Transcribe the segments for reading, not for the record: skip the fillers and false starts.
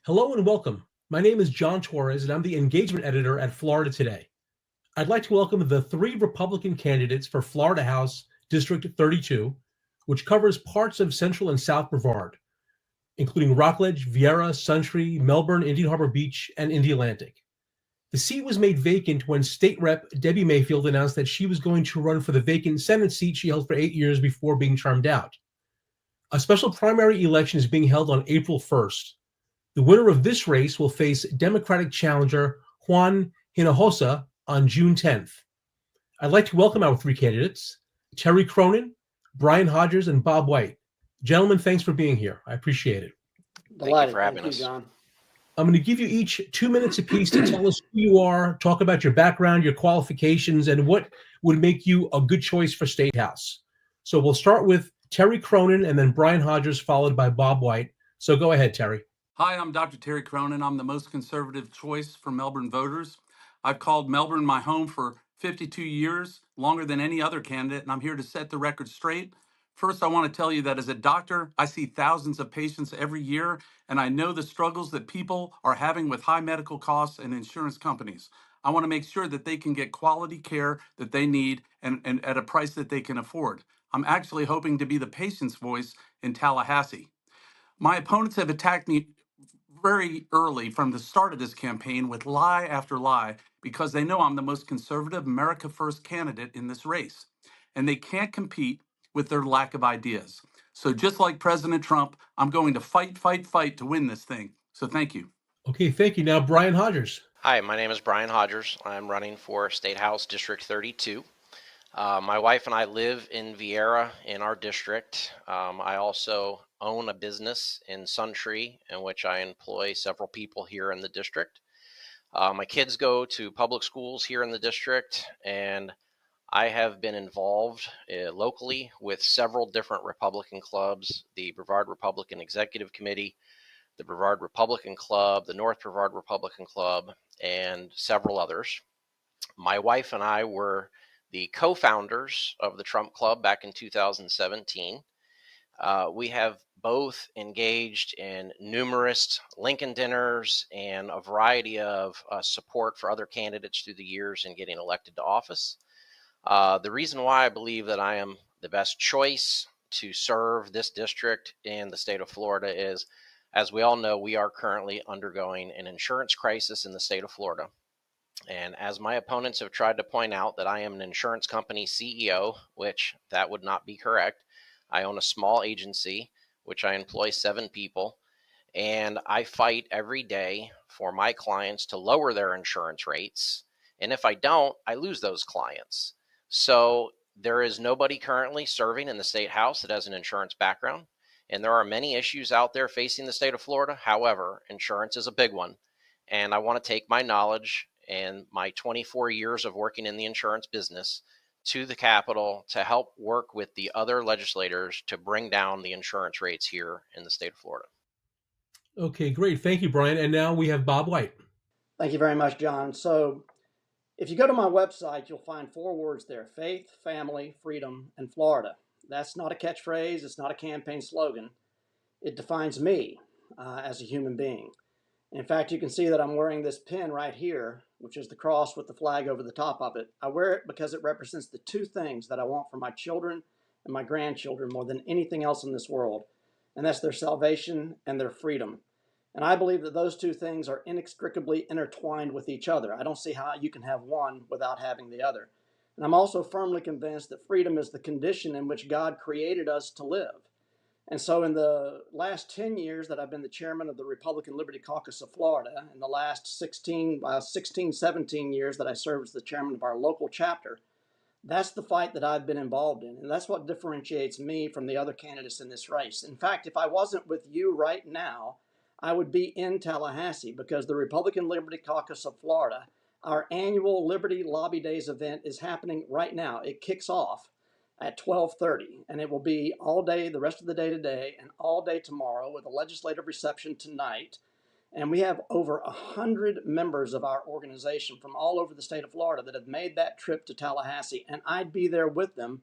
Hello and welcome. My name is John Torres, and I'm the engagement editor at Florida Today. I'd like to welcome the three Republican candidates for Florida House District 32, which covers parts of Central and South Brevard, including Rockledge, Viera, Suntree, Melbourne, Indian Harbor Beach, and Indialantic. The seat was made vacant when State Rep Debbie Mayfield announced that she was going to run for the vacant Senate seat she held for 8 years before being termed out. A special primary election is being held on April 1st. The winner of this race will face Democratic challenger Juan Hinojosa on June 10th. I'd like to welcome our three candidates, Terry Cronin, Brian Hodgers, and Bob White. Gentlemen, thanks for being here. I appreciate it. Thank you for having us. John. I'm going to give you each 2 minutes apiece to tell us who you are, talk about your background, your qualifications, and what would make you a good choice for State House. So we'll start with Terry Cronin and then Brian Hodgers, followed by Bob White. So go ahead, Terry. Hi, I'm Dr. Terry Cronin. I'm the most conservative choice for Melbourne voters. I've called Melbourne my home for 52 years, longer than any other candidate, and I'm here to set the record straight. First, I want to tell you that as a doctor, I see thousands of patients every year, and I know the struggles that people are having with high medical costs and insurance companies. I want to make sure that they can get quality care that they need and at a price that they can afford. I'm actually hoping to be the patient's voice in Tallahassee. My opponents have attacked me very early from the start of this campaign with lie after lie because they know I'm the most conservative America First candidate in this race. And they can't compete with their lack of ideas. So just like President Trump, I'm going to fight, fight, fight to win this thing. So thank you. Okay, thank you. Now, Brian Hodgers. Hi, my name is Brian Hodgers. I'm running for State House District 32. My wife and I live in Viera in our district. I also own a business in Suntree in which I employ several people here in the district. My kids go to public schools here in the district, and I have been involved locally with several different Republican clubs, the Brevard Republican Executive Committee, the Brevard Republican Club, the North Brevard Republican Club, and several others. My wife and I were the co-founders of the Trump Club back in 2017. We have both engaged in numerous Lincoln dinners and a variety of support for other candidates through the years in getting elected to office. The reason why I believe that I am the best choice to serve this district in the state of Florida is, as we all know, we are currently undergoing an insurance crisis in the state of Florida. And as my opponents have tried to point out that I am an insurance company CEO, which that would not be correct. I own a small agency, which I employ 7 people, and I fight every day for my clients to lower their insurance rates. And if I don't, I lose those clients. So there is nobody currently serving in the state house that has an insurance background. And there are many issues out there facing the state of Florida. However, insurance is a big one. And I want to take my knowledge and my 24 years of working in the insurance business to the Capitol to help work with the other legislators to bring down the insurance rates here in the state of Florida. Okay, great. Thank you, Brian. And now we have Bob White. Thank you very much, John. So if you go to my website, you'll find 4 words there: faith, family, freedom, and Florida. That's not a catchphrase. It's not a campaign slogan. It defines me as a human being. In fact, you can see that I'm wearing this pin right here, which is the cross with the flag over the top of it. I wear it because it represents the 2 things that I want for my children and my grandchildren more than anything else in this world, and that's their salvation and their freedom. And I believe that those 2 things are inextricably intertwined with each other. I don't see how you can have one without having the other. And I'm also firmly convinced that freedom is the condition in which God created us to live. And so in the last 10 years that I've been the chairman of the Republican Liberty Caucus of Florida, in the last 17 years that I served as the chairman of our local chapter, that's the fight that I've been involved in. And that's what differentiates me from the other candidates in this race. In fact, if I wasn't with you right now, I would be in Tallahassee, because the Republican Liberty Caucus of Florida, our annual Liberty Lobby Days event, is happening right now. It kicks off at 12:30, and it will be all day, the rest of the day today, and all day tomorrow, with a legislative reception tonight. And we have over 100 members of our organization from all over the state of Florida that have made that trip to Tallahassee, and I'd be there with them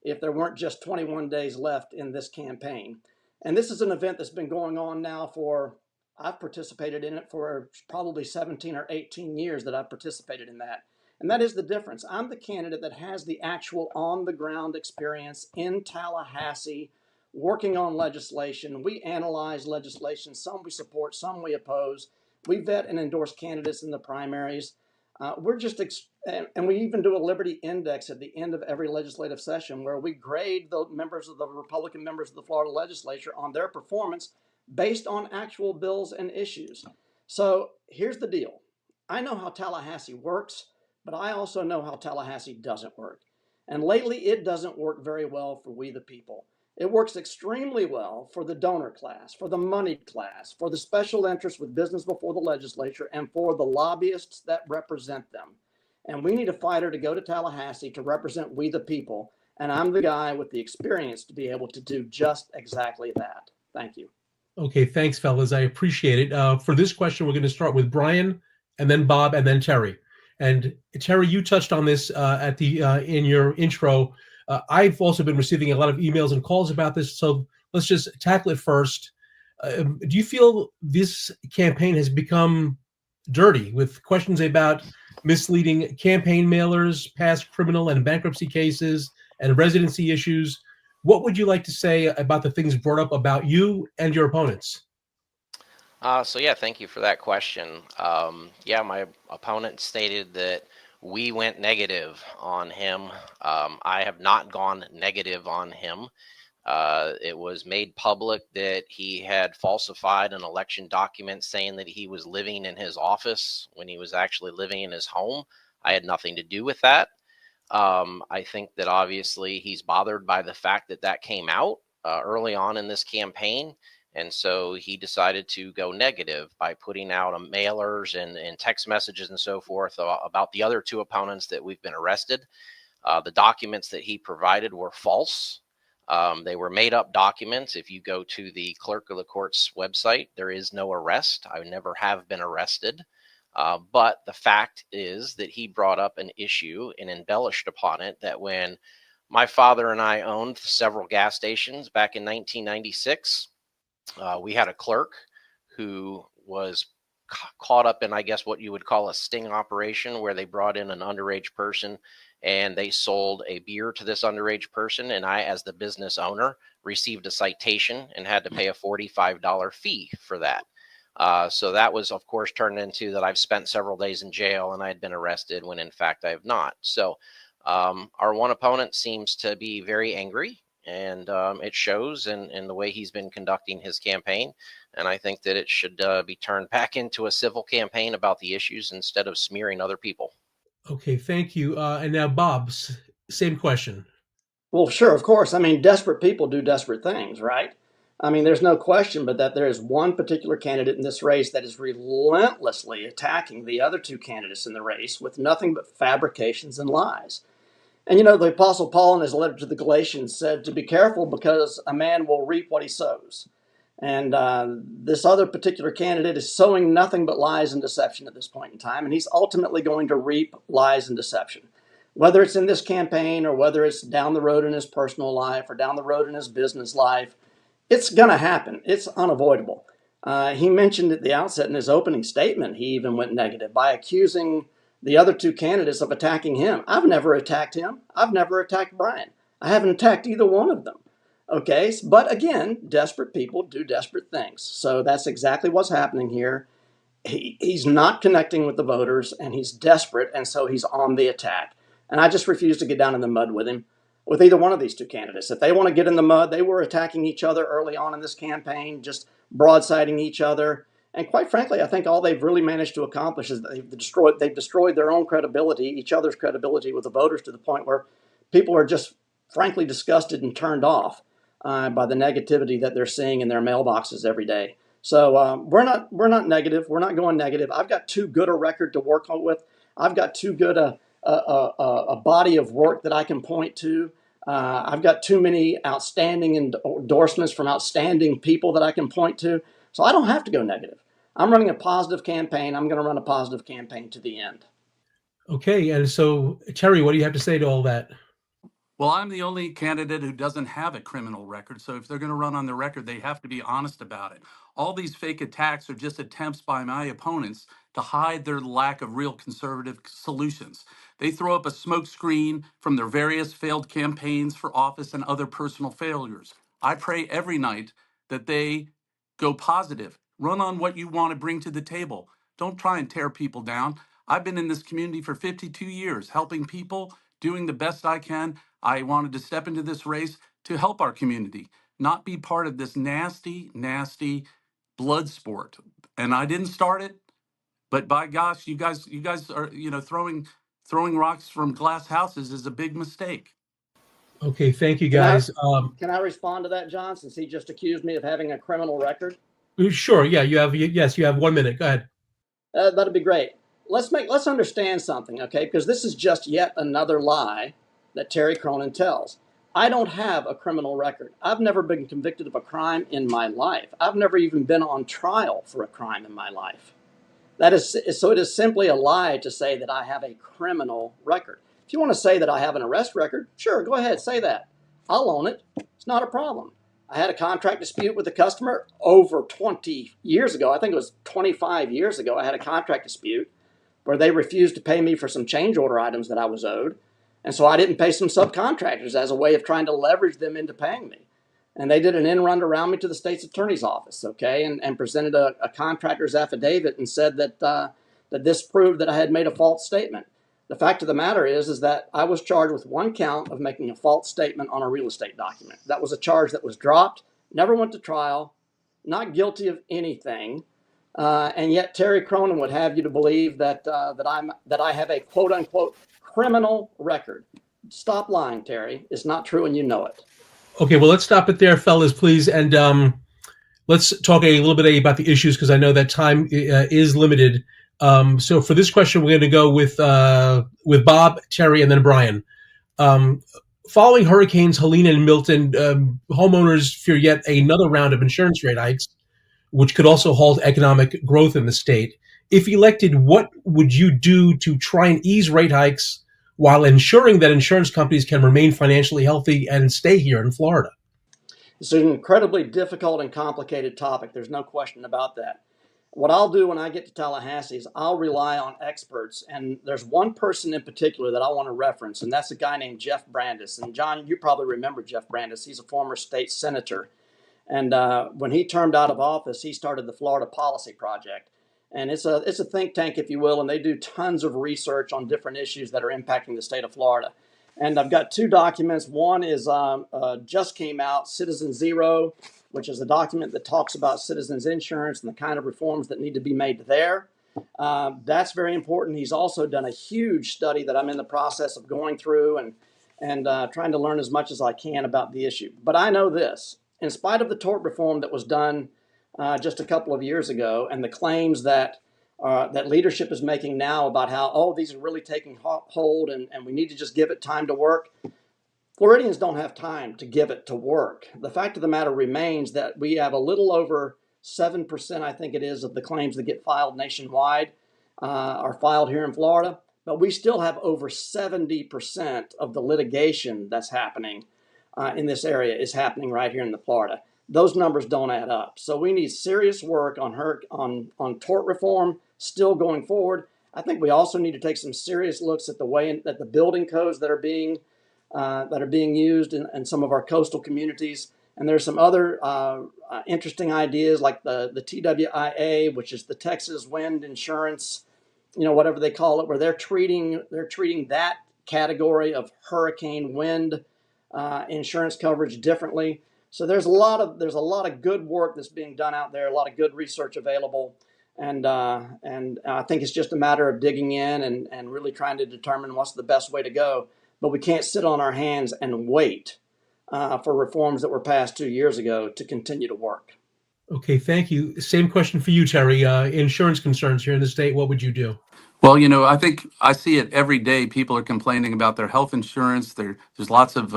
if there weren't just 21 days left in this campaign. And this is an event that's been going on now for I've participated in it for probably 17 or 18 years that I've participated in that. And that is the difference. I'm the candidate that has the actual on the ground experience in Tallahassee working on legislation. We analyze legislation. Some we support, some we oppose. We vet and endorse candidates in the primaries. And we even do a Liberty Index at the end of every legislative session where we grade the members of the Republican members of the Florida legislature on their performance based on actual bills and issues. So here's the deal. I know how Tallahassee works, but I also know how Tallahassee doesn't work. And lately, it doesn't work very well for we the people. It works extremely well for the donor class, for the money class, for the special interests with business before the legislature, and for the lobbyists that represent them. And we need a fighter to go to Tallahassee to represent we the people. And I'm the guy with the experience to be able to do just exactly that. Thank you. Okay, thanks, fellas. I appreciate it. For this question, we're going to start with Brian, and then Bob, and then Terry. And Terry, you touched on this at the in your intro. I've also been receiving a lot of emails and calls about this, so let's just tackle it first. Do you feel this campaign has become dirty with questions about misleading campaign mailers, past criminal and bankruptcy cases, and residency issues? What would you like to say about the things brought up about you and your opponents? So yeah, thank you for that question. Yeah, my opponent stated that we went negative on him. I have not gone negative on him. It was made public that he had falsified an election document saying that he was living in his office when he was actually living in his home. I had nothing to do with that. I think that obviously he's bothered by the fact that that came out early on in this campaign. And so he decided to go negative by putting out mailers and text messages and so forth about the other two opponents that we've been arrested. The documents that he provided were false. They were made up documents. If you go to the clerk of the court's website, there is no arrest. I never have been arrested. But the fact is that he brought up an issue and embellished upon it that when my father and I owned several gas stations back in 1996, we had a clerk who was caught up in, I guess, what you would call a sting operation, where they brought in an underage person and they sold a beer to this underage person. And I, as the business owner, received a citation and had to pay a $45 fee for that. So that was, of course, turned into that I've spent several days in jail and I had been arrested when in fact I have not. So our one opponent seems to be very angry, and it shows in the way he's been conducting his campaign. And I think that it should be turned back into a civil campaign about the issues instead of smearing other people. Okay, thank you. And now, Bob, same question. Well, sure, of course. I mean, desperate people do desperate things, right? I mean, there's no question but that there is one particular candidate in this race that is relentlessly attacking the other two candidates in the race with nothing but fabrications and lies. And you know, the Apostle Paul in his letter to the Galatians said to be careful because a man will reap what he sows. And this other particular candidate is sowing nothing but lies and deception at this point in time. And he's ultimately going to reap lies and deception, whether it's in this campaign or whether it's down the road in his personal life or down the road in his business life. It's going to happen. It's unavoidable. He mentioned at the outset in his opening statement, he even went negative by accusing the other two candidates of attacking him. I've never attacked him. I've never attacked Brian. I haven't attacked either one of them. Okay, but again, desperate people do desperate things. So that's exactly what's happening here. He's not connecting with the voters, and he's desperate, and so he's on the attack. And I just refuse to get down in the mud with him, with either one of these two candidates. If they want to get in the mud, they were attacking each other early on in this campaign, just broadsiding each other. And quite frankly, I think all they've really managed to accomplish is they've destroyed their own credibility, each other's credibility with the voters, to the point where people are just frankly disgusted and turned off by the negativity that they're seeing in their mailboxes every day. So we're not negative. We're not going negative. I've got too good a record to work on with. I've got too good a body of work that I can point to. I've got too many outstanding endorsements from outstanding people that I can point to. So I don't have to go negative. I'm running a positive campaign. I'm going to run a positive campaign to the end. Okay, and so Terry, what do you have to say to all that? Well, I'm the only candidate who doesn't have a criminal record. So if they're going to run on the record, they have to be honest about it. All these fake attacks are just attempts by my opponents to hide their lack of real conservative solutions. They throw up a smokescreen from their various failed campaigns for office and other personal failures. I pray every night that they go positive. Run on what you want to bring to the table. Don't try and tear people down. I've been in this community for 52 years, helping people, doing the best I can. I wanted to step into this race to help our community, not be part of this nasty, nasty blood sport. And I didn't start it, but by gosh, you guys are, throwing rocks from glass houses is a big mistake. Okay, thank you, Can I guys. can I respond to that, John? Since he just accused me of having a criminal record. Sure. Yeah, you have 1 minute. Go ahead. That'd be great. Let's understand something, okay? Because this is just yet another lie that Terry Cronin tells. I don't have a criminal record. I've never been convicted of a crime in my life. I've never even been on trial for a crime in my life. That is so. It is simply a lie to say that I have a criminal record. If you want to say that I have an arrest record, sure, go ahead, say that. I'll own it. It's not a problem. I had a contract dispute with a customer over 20 years ago. I think it was 25 years ago. I had a contract dispute where they refused to pay me for some change order items that I was owed. And so I didn't pay some subcontractors as a way of trying to leverage them into paying me. And they did an end run around me to the state's attorney's office, okay, and presented a contractor's affidavit and said that that this proved that I had made a false statement. The fact of the matter is that I was charged with one count of making a false statement on a real estate document. That was a charge that was dropped, never went to trial, not guilty of anything, and yet Terry Cronin would have you to believe that that I have a quote unquote criminal record. Stop lying, Terry. It's not true, and you know it. Okay, well, let's stop it there, fellas, please, and let's talk a little bit about the issues because I know that time is limited. So for this question, we're going to go with Bob, Terry, and then Brian. Following Hurricanes Helene and Milton, homeowners fear yet another round of insurance rate hikes, which could also halt economic growth in the state. If elected, what would you do to try and ease rate hikes while ensuring that insurance companies can remain financially healthy and stay here in Florida? It's an incredibly difficult and complicated topic. There's no question about that. What I'll do when I get to Tallahassee is I'll rely on experts. And there's one person in particular that I want to reference, and that's a guy named Jeff Brandes. And John, you probably remember Jeff Brandes. He's a former state senator. And when he termed out of office, he started the Florida Policy Project. And it's a think tank, if you will, and they do tons of research on different issues that are impacting the state of Florida. And I've got two documents. One is just came out, Citizen Zero, which is a document that talks about citizens insurance and the kind of reforms that need to be made there. That's very important. He's also done a huge study that I'm in the process of going through and trying to learn as much as I can about the issue. But I know this, in spite of the tort reform that was done just a couple of years ago, and the claims that that leadership is making now about how, these are really taking hold and we need to just give it time to work. Floridians don't have time to give it to work. The fact of the matter remains that we have a little over 7%, I think it is, of the claims that get filed nationwide are filed here in Florida, but we still have over 70% of the litigation that's happening in this area is happening right here in the Florida. Those numbers don't add up. So we need serious work on tort reform still going forward. I think we also need to take some serious looks at the way that the building codes that are being used in some of our coastal communities. And there's some other interesting ideas like the TWIA, which is the Texas Wind Insurance, whatever they call it, where they're treating that category of hurricane wind insurance coverage differently. So there's a lot of good work that's being done out there, a lot of good research available, and I think it's just a matter of digging in and really trying to determine what's the best way to go. But we can't sit on our hands and wait for reforms that were passed 2 years ago to continue to work. Okay, thank you. Same question for you, Terry. Insurance concerns here in the state, what would you do? Well, I think I see it every day. People are complaining about their health insurance. There's lots of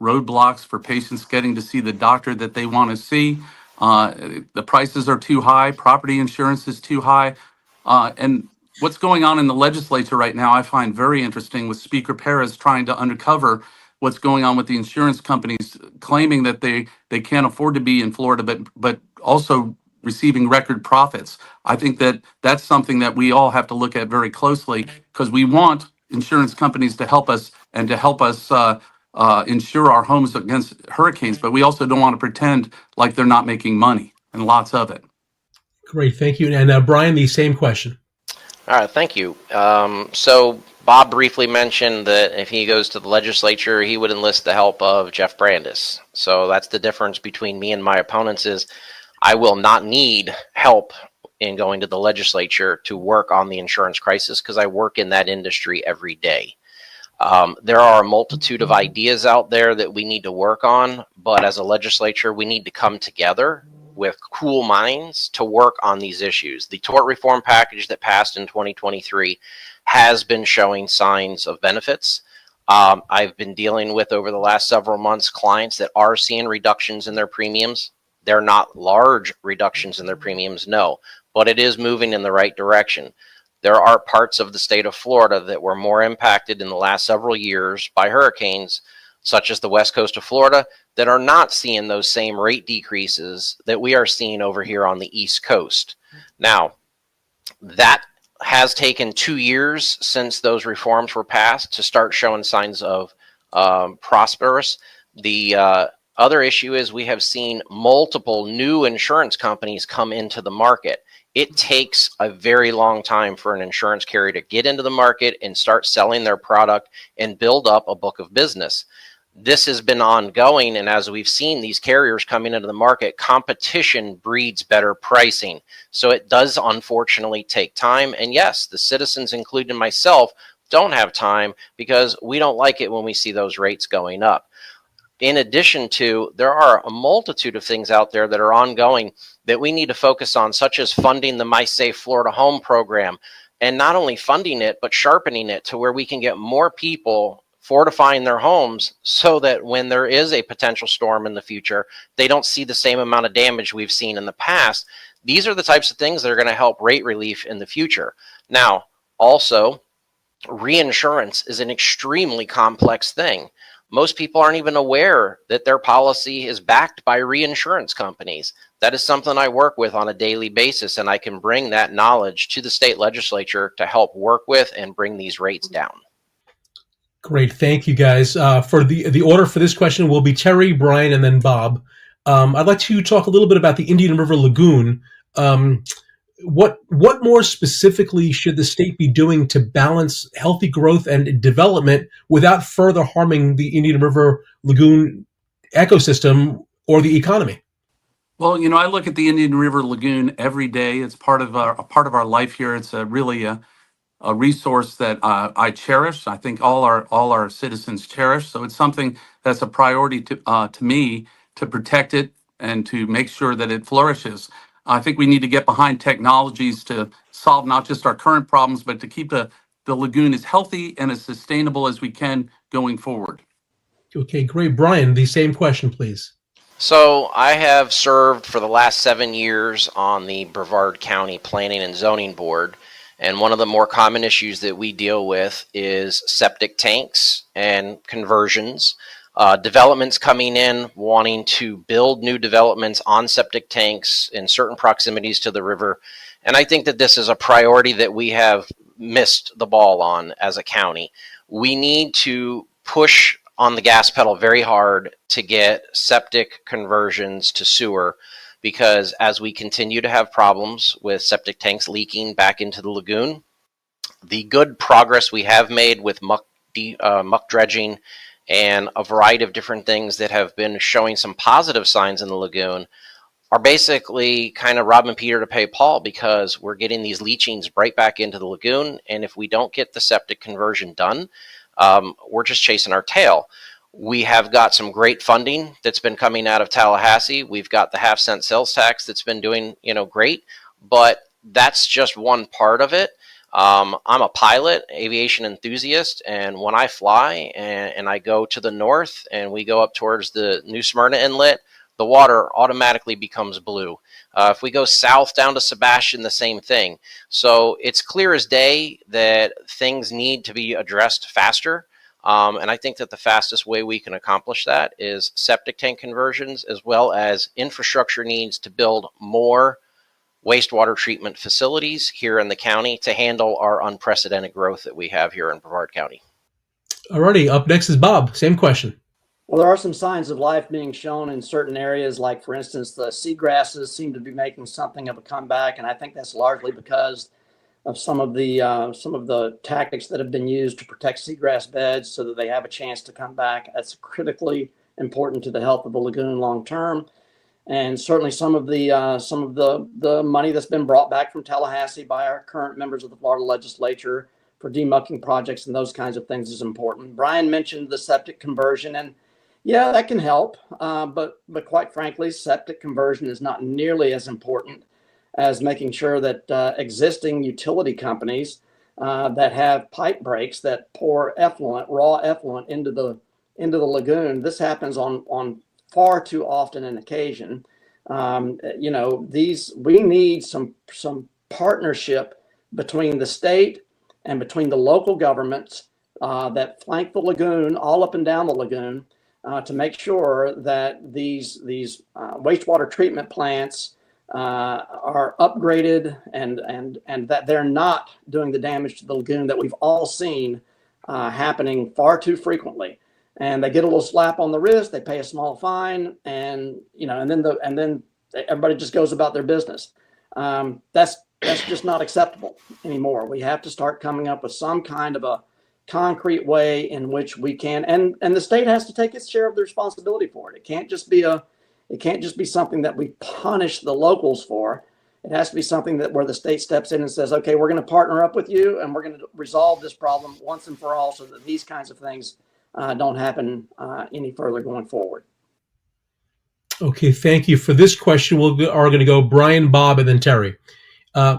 roadblocks for patients getting to see the doctor that they want to see. The prices are too high. Property insurance is too high. And what's going on in the legislature right now, I find very interesting with Speaker Perez trying to uncover what's going on with the insurance companies claiming that they can't afford to be in Florida, but also receiving record profits. I think that that's something that we all have to look at very closely, because we want insurance companies to help us and to help us insure our homes against hurricanes, but we also don't want to pretend like they're not making money, and lots of it. Great, thank you. And Brian, the same question. All right, thank you. So Bob briefly mentioned that if he goes to the legislature, he would enlist the help of Jeff Brandes. So that's the difference between me and my opponents is I will not need help in going to the legislature to work on the insurance crisis because I work in that industry every day. There are a multitude of ideas out there that we need to work on, but as a legislature, we need to come together with cool minds to work on these issues. The tort reform package that passed in 2023 has been showing signs of benefits. I've been dealing with over the last several months clients that are seeing reductions in their premiums. They're not large reductions in their premiums, no, but it is moving in the right direction. There are parts of the state of Florida that were more impacted in the last several years by hurricanes, such as the west coast of Florida, that are not seeing those same rate decreases that we are seeing over here on the East Coast. Now, that has taken 2 years since those reforms were passed to start showing signs of prosperous. The other issue is we have seen multiple new insurance companies come into the market. It takes a very long time for an insurance carrier to get into the market and start selling their product and build up a book of business. This has been ongoing, and as we've seen these carriers coming into the market, competition breeds better pricing. So it does unfortunately take time, and yes, the citizens, including myself, don't have time because we don't like it when we see those rates going up. In addition to, there are a multitude of things out there that are ongoing that we need to focus on, such as funding the My Safe Florida Home program, and not only funding it, but sharpening it to where we can get more people fortifying their homes so that when there is a potential storm in the future, they don't see the same amount of damage we've seen in the past. These are the types of things that are going to help rate relief in the future. Now, also, reinsurance is an extremely complex thing. Most people aren't even aware that their policy is backed by reinsurance companies. That is something I work with on a daily basis, and I can bring that knowledge to the state legislature to help work with and bring these rates down. Great, thank you guys. For the order for this question will be Terry, Brian, and then Bob. I'd like to talk a little bit about the Indian River Lagoon. What more specifically should the state be doing to balance healthy growth and development without further harming the Indian River Lagoon ecosystem or the economy? Well, I look at the Indian River Lagoon every day. It's part of our life here. It's really a resource that I cherish. I think all our citizens cherish. So it's something that's a priority to me to protect it and to make sure that it flourishes. I think we need to get behind technologies to solve not just our current problems, but to keep the lagoon as healthy and as sustainable as we can going forward. Okay, great. Brian, the same question, please. So I have served for the last 7 years on the Brevard County Planning and Zoning Board. And one of the more common issues that we deal with is septic tanks and conversions. Developments coming in wanting to build new developments on septic tanks in certain proximities to the river. And I think that this is a priority that we have missed the ball on as a county. We need to push on the gas pedal very hard to get septic conversions to sewer, because as we continue to have problems with septic tanks leaking back into the lagoon, the good progress we have made with muck dredging and a variety of different things that have been showing some positive signs in the lagoon are basically kind of robbing Peter to pay Paul, because we're getting these leachings right back into the lagoon. And if we don't get the septic conversion done, we're just chasing our tail. We have got some great funding that's been coming out of Tallahassee. We've got the half-cent sales tax that's been doing, great, but that's just one part of it. I'm a pilot, aviation enthusiast, and when I fly and I go to the north and we go up towards the New Smyrna Inlet, the water automatically becomes blue. If we go south down to Sebastian, the same thing. So it's clear as day that things need to be addressed faster. And I think that the fastest way we can accomplish that is septic tank conversions, as well as infrastructure needs to build more wastewater treatment facilities here in the county to handle our unprecedented growth that we have here in Brevard County. Alrighty, up next is Bob. Same question. Well, there are some signs of life being shown in certain areas, like, for instance, the seagrasses seem to be making something of a comeback, and I think that's largely because of some of the tactics that have been used to protect seagrass beds so that they have a chance to come back. That's critically important to the health of the lagoon long term. And certainly some of the money that's been brought back from Tallahassee by our current members of the Florida legislature for demucking projects and those kinds of things is important. Brian mentioned the septic conversion, and yeah, that can help. But quite frankly, septic conversion is not nearly as important as making sure that existing utility companies that have pipe breaks that pour effluent, raw effluent into the lagoon. This happens on far too often an occasion. We need some partnership between the state and between the local governments that flank the lagoon, all up and down the lagoon, to make sure that these wastewater treatment plants are upgraded and that they're not doing the damage to the lagoon that we've all seen happening far too frequently. And they get a little slap on the wrist, they pay a small fine, and then everybody just goes about their business. That's just not acceptable anymore. We have to start coming up with some kind of a concrete way in which we can, and the state has to take its share of the responsibility for it. It can't just be something that we punish the locals for. It has to be something where the state steps in and says, okay, we're going to partner up with you and we're going to resolve this problem once and for all so that these kinds of things don't happen any further going forward. Okay, thank you. For this question, we are going to go Brian, Bob, and then Terry.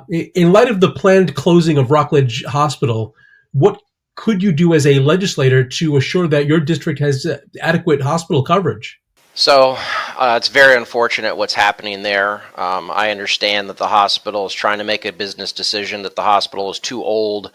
In light of the planned closing of Rockledge Hospital, what could you do as a legislator to assure that your district has adequate hospital coverage? So it's very unfortunate what's happening there. I understand that the hospital is trying to make a business decision that the hospital is too old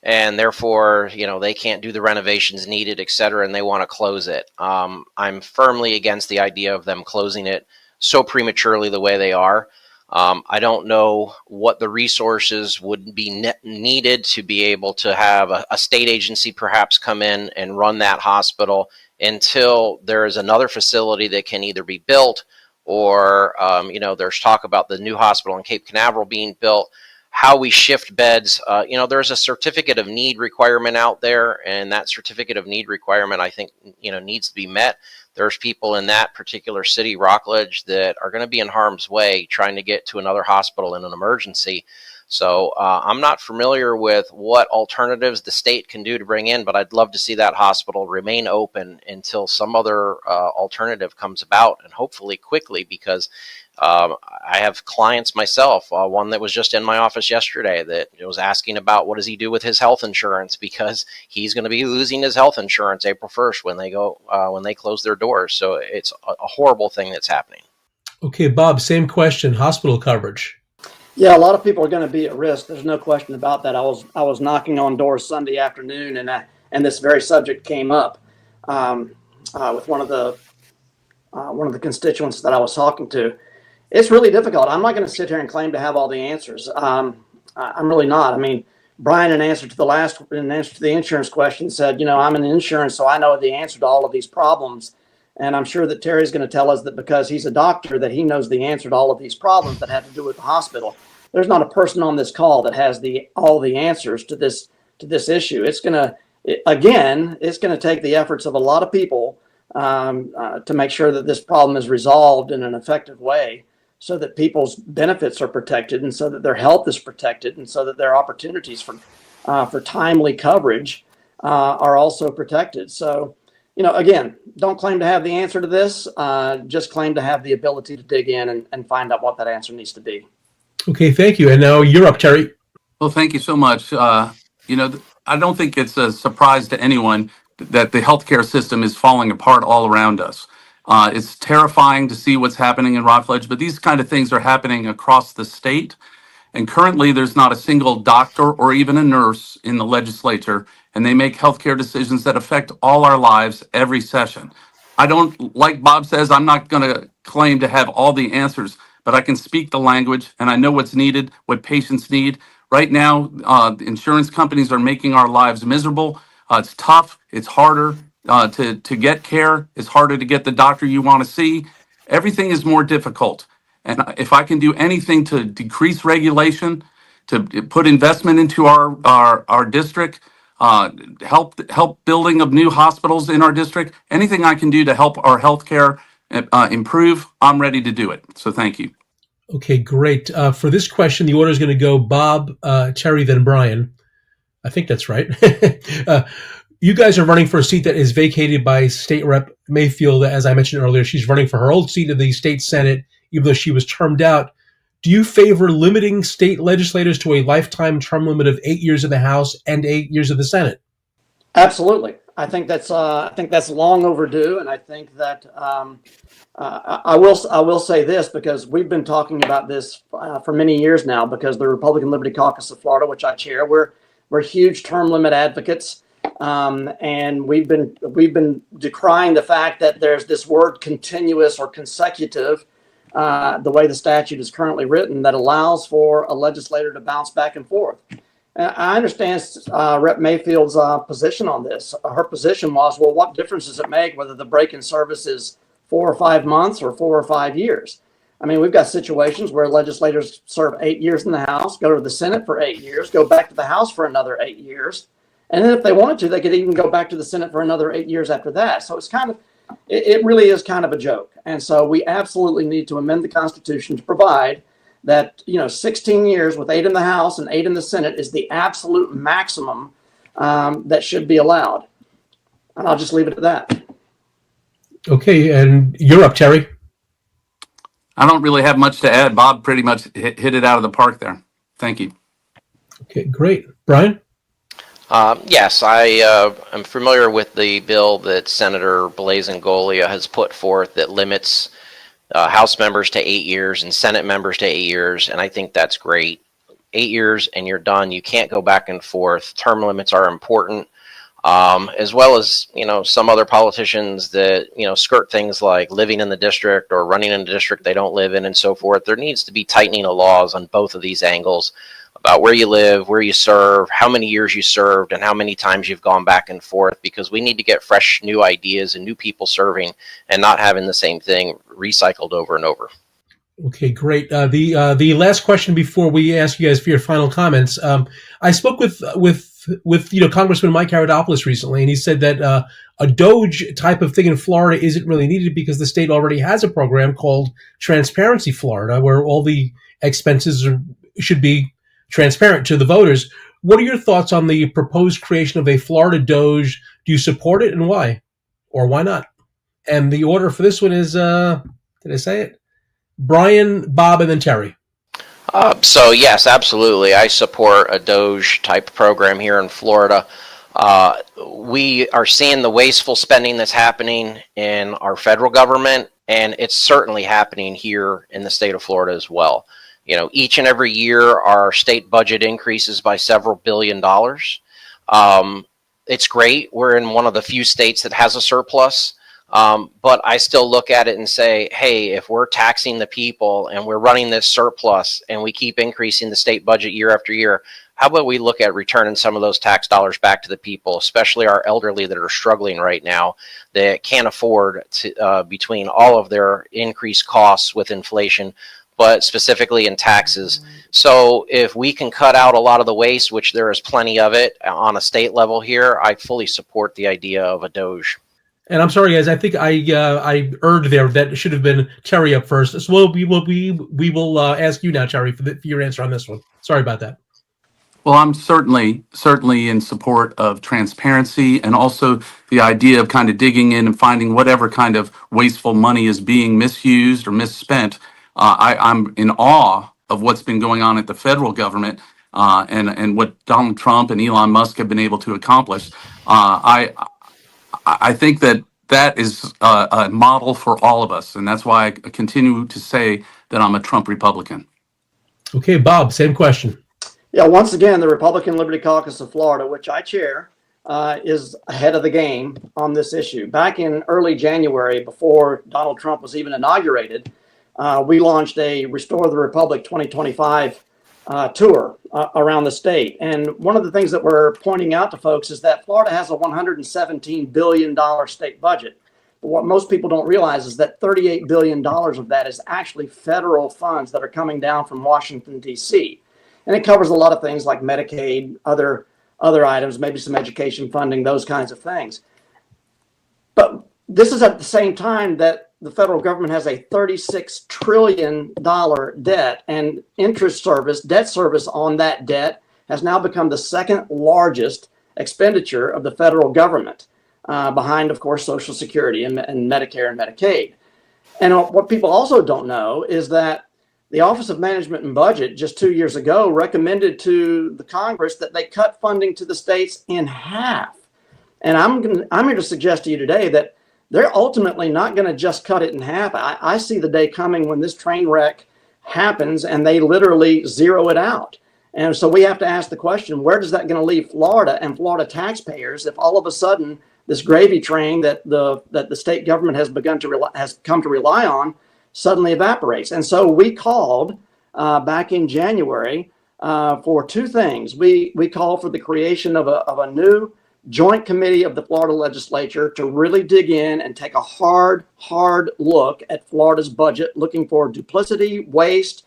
and therefore, they can't do the renovations needed, et cetera, and they want to close it. I'm firmly against the idea of them closing it so prematurely the way they are. I don't know what the resources would be needed to be able to have a state agency perhaps come in and run that hospital until there is another facility that can either be built or, there's talk about the new hospital in Cape Canaveral being built. How we shift beds, there's a certificate of need requirement out there, and that certificate of need requirement, I think, needs to be met. There's people in that particular city, Rockledge, that are going to be in harm's way trying to get to another hospital in an emergency. So I'm not familiar with what alternatives the state can do to bring in, but I'd love to see that hospital remain open until some other alternative comes about, and hopefully quickly, because I have clients myself, one that was just in my office yesterday that was asking about what does he do with his health insurance, because he's going to be losing his health insurance April 1st when they close their doors. So it's a horrible thing that's happening. Okay, Bob, same question, hospital coverage. Yeah, a lot of people are going to be at risk. There's no question about that. I was knocking on doors Sunday afternoon, and this very subject came up with one of the constituents that I was talking to. It's really difficult. I'm not going to sit here and claim to have all the answers. I'm really not. I mean, Brian, in answer to the insurance question, said, I'm in insurance, so I know the answer to all of these problems. And I'm sure that Terry's going to tell us that because he's a doctor, that he knows the answer to all of these problems that have to do with the hospital. There's not a person on this call that has all the answers to this issue. It's going to take the efforts of a lot of people to make sure that this problem is resolved in an effective way, so that people's benefits are protected, and so that their health is protected, and so that their opportunities for timely coverage are also protected. So, again, don't claim to have the answer to this. Just claim to have the ability to dig in and find out what that answer needs to be. Okay, thank you. And now you're up, Terry. Well, thank you so much. I don't think it's a surprise to anyone that the healthcare system is falling apart all around us. It's terrifying to see what's happening in Rockledge, but these kind of things are happening across the state. And currently, there's not a single doctor or even a nurse in the legislature, and they make healthcare decisions that affect all our lives every session. I don't, like Bob says, I'm not going to claim to have all the answers, but I can speak the language and I know what's needed, what patients need. Right now, the insurance companies are making our lives miserable. It's tough. It's harder to get care. It's harder to get the doctor you want to see. Everything is more difficult. And if I can do anything to decrease regulation, to put investment into our district, help building of new hospitals in our district, anything I can do to help our healthcare improve, I'm ready to do it. So thank you. Okay, great. For this question, the order is going to go Bob, Terry, then Brian. I think that's right. You guys are running for a seat that is vacated by State Rep Mayfield. As I mentioned earlier, she's running for her old seat in the state Senate, even though she was termed out. Do you favor limiting state legislators to a lifetime term limit of 8 years in the House and 8 years in the Senate? Absolutely. I think that's long overdue, and I think that I will say this, because we've been talking about this for many years now. Because the Republican Liberty Caucus of Florida, which I chair, we're huge term limit advocates, and we've been decrying the fact that there's this word continuous or consecutive, the way the statute is currently written, that allows for a legislator to bounce back and forth. I understand Rep. Mayfield's position on this. Her position was, well, what difference does it make whether the break in service is 4 or 5 months or 4 or 5 years? I mean, we've got situations where legislators serve 8 years in the House, go to the Senate for 8 years, go back to the House for another 8 years. And then if they wanted to, they could even go back to the Senate for another 8 years after that. So it's it really is kind of a joke. And so we absolutely need to amend the Constitution to provide that, 16 years with 8 in the House and 8 in the Senate is the absolute maximum that should be allowed. And I'll just leave it at that. Okay, and you're up, Terry. I don't really have much to add. Bob pretty much hit it out of the park there. Thank you. Okay, great. Brian? Yes, I am familiar with the bill that Senator Blazongolia has put forth that limits House members to 8 years and Senate members to 8 years, and I think that's great. 8 years and you're done. You can't go back and forth. Term limits are important, as well as some other politicians that skirt things like living in the district or running in a district they don't live in and so forth. There needs to be tightening of laws on both of these angles about where you live, where you serve, how many years you served, and how many times you've gone back and forth, because we need to get fresh new ideas and new people serving and not having the same thing recycled over and over. Okay, great. The last question before we ask you guys for your final comments. I spoke with Congressman Mike Haradopoulos recently, and he said that a Doge type of thing in Florida isn't really needed because the state already has a program called Transparency Florida, where all the expenses should be transparent to the voters. What are your thoughts on the proposed creation of a Florida Doge? Do you support it, and why? Or why not? And the order for this one is, did I say it? Brian, Bob, and then Terry. So yes, absolutely. I support a Doge type program here in Florida. We are seeing the wasteful spending that's happening in our federal government, and it's certainly happening here in the state of Florida as well. Each and every year, our state budget increases by several $billions. It's great. We're in one of the few states that has a surplus. But I still look at it and say, hey, if we're taxing the people and we're running this surplus and we keep increasing the state budget year after year, how about we look at returning some of those tax dollars back to the people, especially our elderly that are struggling right now, that can't afford to, between all of their increased costs with inflation, but specifically in taxes. So if we can cut out a lot of the waste, which there is plenty of it on a state level here, I fully support the idea of a Doge. And I'm sorry, guys. I think I erred there. That should have been Terry up first. So we will ask you now, Terry, for your answer on this one. Sorry about that. Well, I'm certainly in support of transparency, and also the idea of kind of digging in and finding whatever kind of wasteful money is being misused or misspent. I'm in awe of what's been going on at the federal government, and what Donald Trump and Elon Musk have been able to accomplish. I think that is a model for all of us, and that's why I continue to say that I'm a Trump Republican. Okay, Bob, same question. Yeah, once again, the Republican Liberty Caucus of Florida, which I chair, is ahead of the game on this issue. Back in early January, before Donald Trump was even inaugurated, we launched a Restore the Republic 2025 tour around the state. And one of the things that we're pointing out to folks is that Florida has a $117 billion state budget. But what most people don't realize is that $38 billion of that is actually federal funds that are coming down from Washington, D.C. And it covers a lot of things like Medicaid, other items, maybe some education funding, those kinds of things. But this is at the same time that the federal government has a $36 trillion debt, and debt service on that debt has now become the second largest expenditure of the federal government, behind, of course, Social Security and Medicare and Medicaid. And what people also don't know is that the Office of Management and Budget just 2 years ago recommended to the Congress that they cut funding to the states in half. And I'm here to suggest to you today that they're ultimately not going to just cut it in half. I see the day coming when this train wreck happens and they literally zero it out. And so we have to ask the question, where does that going to leave Florida and Florida taxpayers if all of a sudden this gravy train that the state government has come to rely on suddenly evaporates? And so we called back in January for two things. We called for the creation of a new joint committee of the Florida legislature to really dig in and take a hard look at Florida's budget, looking for duplicity, waste,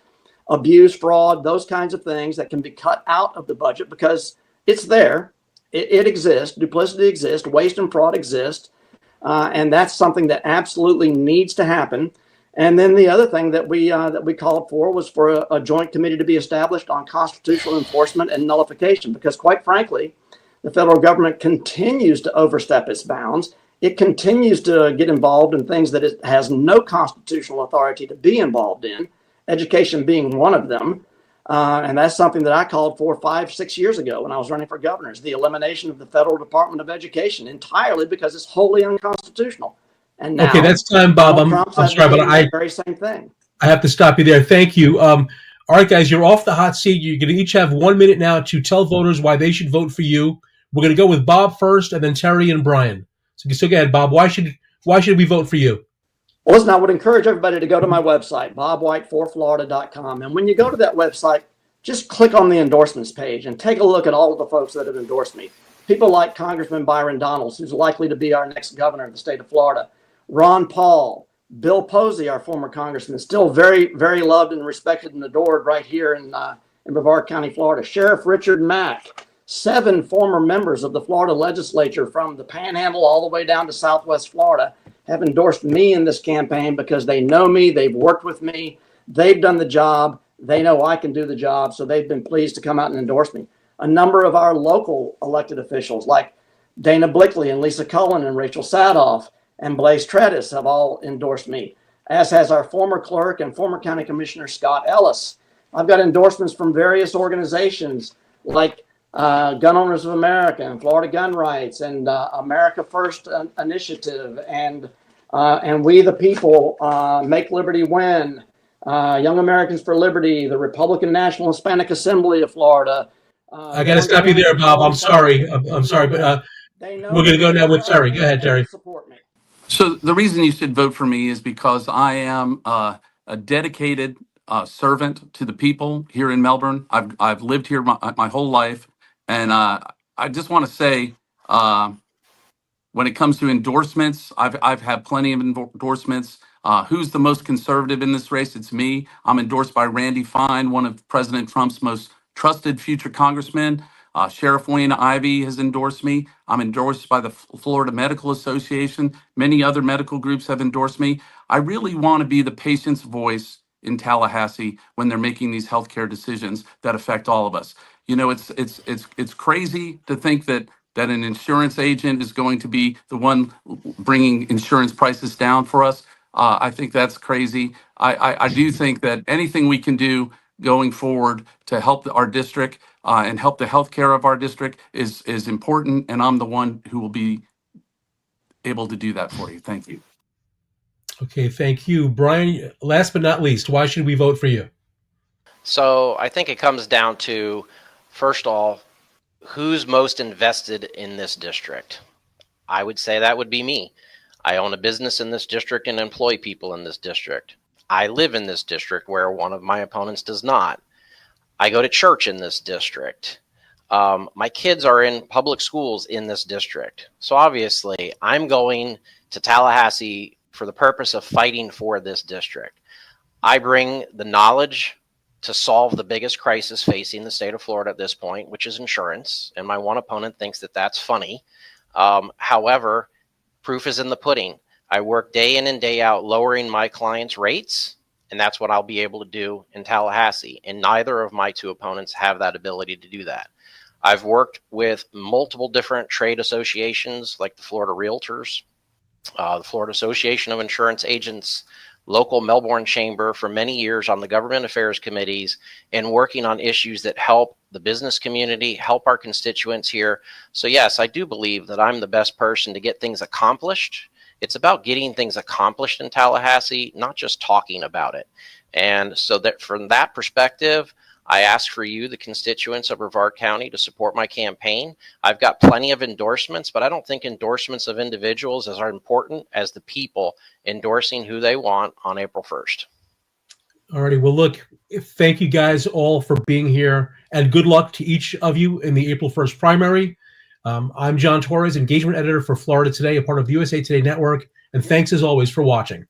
abuse, fraud, those kinds of things that can be cut out of the budget because it's there. It exists. Duplicity exists. Waste and fraud exist. And that's something that absolutely needs to happen. And then the other thing that we called for was for a joint committee to be established on constitutional enforcement and nullification, because quite frankly, the federal government continues to overstep its bounds. It continues to get involved in things that it has no constitutional authority to be involved in, education being one of them. And that's something that I called for 5-6 years ago when I was running for governor, is the elimination of the Federal Department of Education entirely because it's wholly unconstitutional. And now, okay, that's time, Bob. I'm sorry, but the very same thing. I have to stop you there. Thank you. All right, guys, you're off the hot seat. You're going to each have 1 minute now to tell voters why they should vote for you. We're going to go with Bob first, and then Terry and Brian. So go ahead, Bob. Why should we vote for you? Well, listen, I would encourage everybody to go to my website, bobwhite4florida.com. And when you go to that website, just click on the endorsements page and take a look at all of the folks that have endorsed me. People like Congressman Byron Donalds, who's likely to be our next governor of the state of Florida. Ron Paul, Bill Posey, our former congressman, still very, very loved and respected and adored right here in Brevard County, Florida. Sheriff Richard Mack, 7 former members of the Florida legislature from the Panhandle all the way down to Southwest Florida have endorsed me in this campaign because they know me, they've worked with me, they've done the job, they know I can do the job, so they've been pleased to come out and endorse me. A number of our local elected officials like Dana Blickley and Lisa Cullen and Rachel Sadoff and Blaise Tredis have all endorsed me, as has our former clerk and former county commissioner Scott Ellis. I've got endorsements from various organizations like Gun Owners of America and Florida Gun Rights and America First Initiative and We the People, Make Liberty Win, Young Americans for Liberty, the Republican National Hispanic Assembly of Florida. I got to stop you there, Bob. I'm sorry. I'm sorry, but we're going to go now with Terry. Go ahead, Terry. Support me. So the reason you should vote for me is because I am a dedicated servant to the people here in Melbourne. I've lived here my whole life, and I just want to say, when it comes to endorsements, I've had plenty of endorsements. Who's the most conservative in this race? It's me. I'm endorsed by Randy Fine, one of President Trump's most trusted future congressmen. Sheriff Wayne Ivey has endorsed me. I'm endorsed by the Florida Medical Association. Many other medical groups have endorsed me. I really want to be the patient's voice in Tallahassee when they're making these healthcare decisions that affect all of us. You know, it's crazy to think that an insurance agent is going to be the one bringing insurance prices down for us. I think that's crazy. I do think that anything we can do going forward to help our district and help the healthcare of our district is important, and I'm the one who will be able to do that for you. Thank you. Okay, thank you. Brian, last but not least, why should we vote for you? So I think it comes down to, first of all, who's most invested in this district? I would say that would be me. I own a business in this district and employ people in this district. I live in this district where one of my opponents does not. I go to church in this district. My kids are in public schools in this district. So obviously, I'm going to Tallahassee for the purpose of fighting for this district. I bring the knowledge to solve the biggest crisis facing the state of Florida at this point, which is insurance. And my one opponent thinks that that's funny. However, proof is in the pudding. I work day in and day out lowering my clients' rates, and that's what I'll be able to do in Tallahassee. And neither of my two opponents have that ability to do that. I've worked with multiple different trade associations like the Florida Realtors, the Florida Association of Insurance Agents, local Melbourne Chamber for many years on the government affairs committees and working on issues that help the business community, help our constituents here. So yes, I do believe that I'm the best person to get things accomplished. It's about getting things accomplished in Tallahassee, not just talking about it. And so that from that perspective, I ask for you, the constituents of Brevard County, to support my campaign. I've got plenty of endorsements, but I don't think endorsements of individuals is as important as the people endorsing who they want on April 1st. All righty. Well, look, thank you guys all for being here, and good luck to each of you in the April 1st primary. I'm John Torres, engagement editor for Florida Today, a part of the USA Today Network, and thanks as always for watching.